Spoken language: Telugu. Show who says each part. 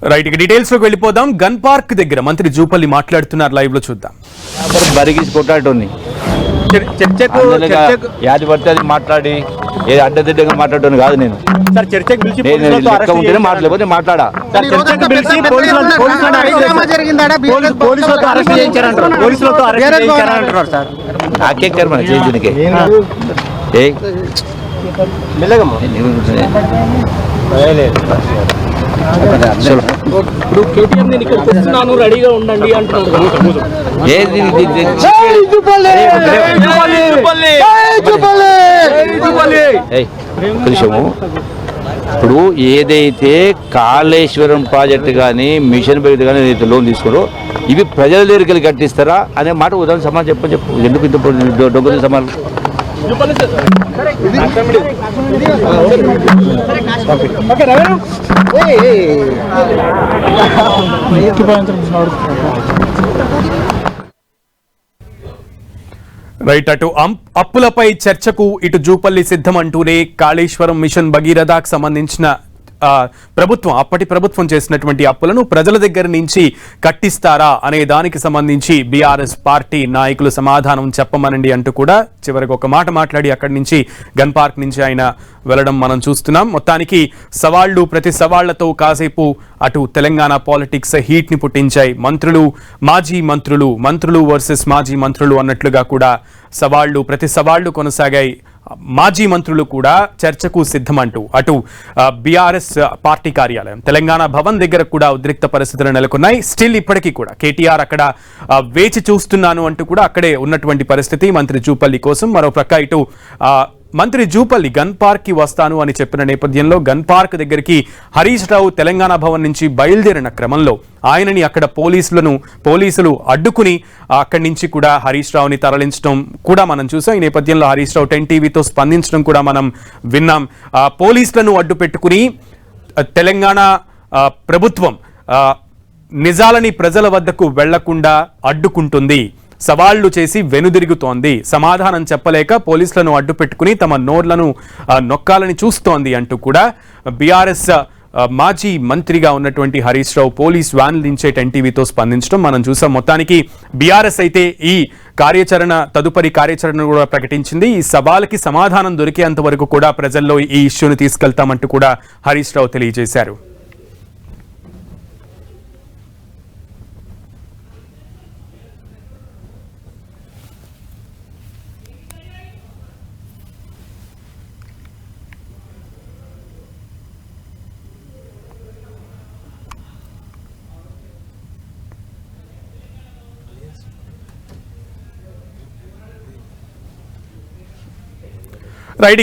Speaker 1: రైట్, ఇక డీటెయిల్స్ లోకి వెళ్ళిపోదాం. గన్ పార్క్ దగ్గర మంత్రి జూపల్లి మాట్లాడుతున్నారు, లైవ్ లో చూద్దాం.
Speaker 2: బరిగీసి కొట్టాడుంది యాది పడితే అది మాట్లాడి ఏది అడ్డదిడ్డంగా మాట్లాడటం కాదు. నేను లెక్క ఉంటేనే మాట్లాడలేకపోతే మాట్లాడా. నాకెక్కారు మన చేతికి
Speaker 3: రెడీగా ఉండండి అంటున్నాడు.
Speaker 2: కొంచెము ఇప్పుడు ఏదైతే కాళేశ్వరం ప్రాజెక్టు కానీ మిషన్ భగీరథ కానీ ఏదైతే లోన్ తీసుకున్నారో ఇవి ప్రజల దగ్గరికి వెళ్ళి కట్టిస్తారా అనే మాట ఉదాహరణ సమాధానం చెప్పు. ఎందుకు ఇంత డొంగ సమాధానం?
Speaker 1: రైట్, అటు అప్పులపై చర్చకు ఇటు జూపల్లి సిద్ధం అంటూనే కాళేశ్వరం మిషన్ భగీరథకు సంబంధించిన అప్పటి ప్రభుత్వం చేసినటువంటి అప్పులను ప్రజల దగ్గర నుంచి కట్టిస్తారా అనే దానికి సంబంధించి బీఆర్ఎస్ పార్టీ నాయకులు సమాధానం చెప్పమనండి అంటూ కూడా చివరికి ఒక మాట మాట్లాడి అక్కడి నుంచి గన్ పార్క్ నుంచి ఆయన వెళ్లడం మనం చూస్తున్నాం. మొత్తానికి సవాళ్లు ప్రతి సవాళ్లతో కాసేపు అటు తెలంగాణ పాలిటిక్స్ హీట్ ని పుట్టించాయి. మాజీ మంత్రులు వర్సెస్ మాజీ మంత్రులు అన్నట్లుగా కూడా ప్రతి సవాళ్లు కొనసాగాయి. మాజీ మంత్రులు కూడా చర్చకు సిద్ధమంటూ అటు బీఆర్ఎస్ పార్టీ కార్యాలయం తెలంగాణ భవన్ దగ్గర కూడా ఉద్రిక్త పరిస్థితులు నెలకొన్నాయి. స్టిల్ ఇప్పటికీ కూడా కేటీఆర్ అక్కడ వేచి చూస్తున్నాను అంటూ కూడా అక్కడే ఉన్నటువంటి పరిస్థితి మంత్రి జూపల్లి కోసం. మరో ప్రక్క ఇటు మంత్రి జూపల్లి గన్ పార్క్ కి వస్తాను అని చెప్పిన నేపథ్యంలో గన్ పార్క్ దగ్గరికి హరీష్ రావు తెలంగాణ భవన్ నుంచి బయలుదేరిన క్రమంలో ఆయనని అక్కడ పోలీసులు అడ్డుకుని అక్కడి నుంచి కూడా హరీష్ రావుని తరలించడం కూడా మనం చూసాం. ఈ నేపథ్యంలో హరీష్ రావు 10 టీవీతో స్పందించడం కూడా మనం విన్నాం. పోలీసులను అడ్డు పెట్టుకుని తెలంగాణ ప్రభుత్వం నిజాలని ప్రజల వద్దకు వెళ్లకుండా అడ్డుకుంటుంది, సవాళ్లు చేసి వెనుదిరుగుతోంది, సమాధానం చెప్పలేక పోలీసులను అడ్డు పెట్టుకుని తమ నోర్లను నొక్కాలని చూస్తోంది అంటూ కూడా బీఆర్ఎస్ మాజీ మంత్రిగా ఉన్నటువంటి హరీష్ రావు పోలీస్ వ్యాన్ దించే 10 టీవీతో స్పందించడం మనం చూసాం. మొత్తానికి బీఆర్ఎస్ అయితే ఈ తదుపరి కార్యాచరణ కూడా ప్రకటించింది. ఈ సవాల్కి సమాధానం దొరికేంత వరకు కూడా ప్రజల్లో ఈ ఇష్యూని తీసుకెళ్తామంటూ కూడా హరీష్ రావు తెలియజేశారు. రైట్.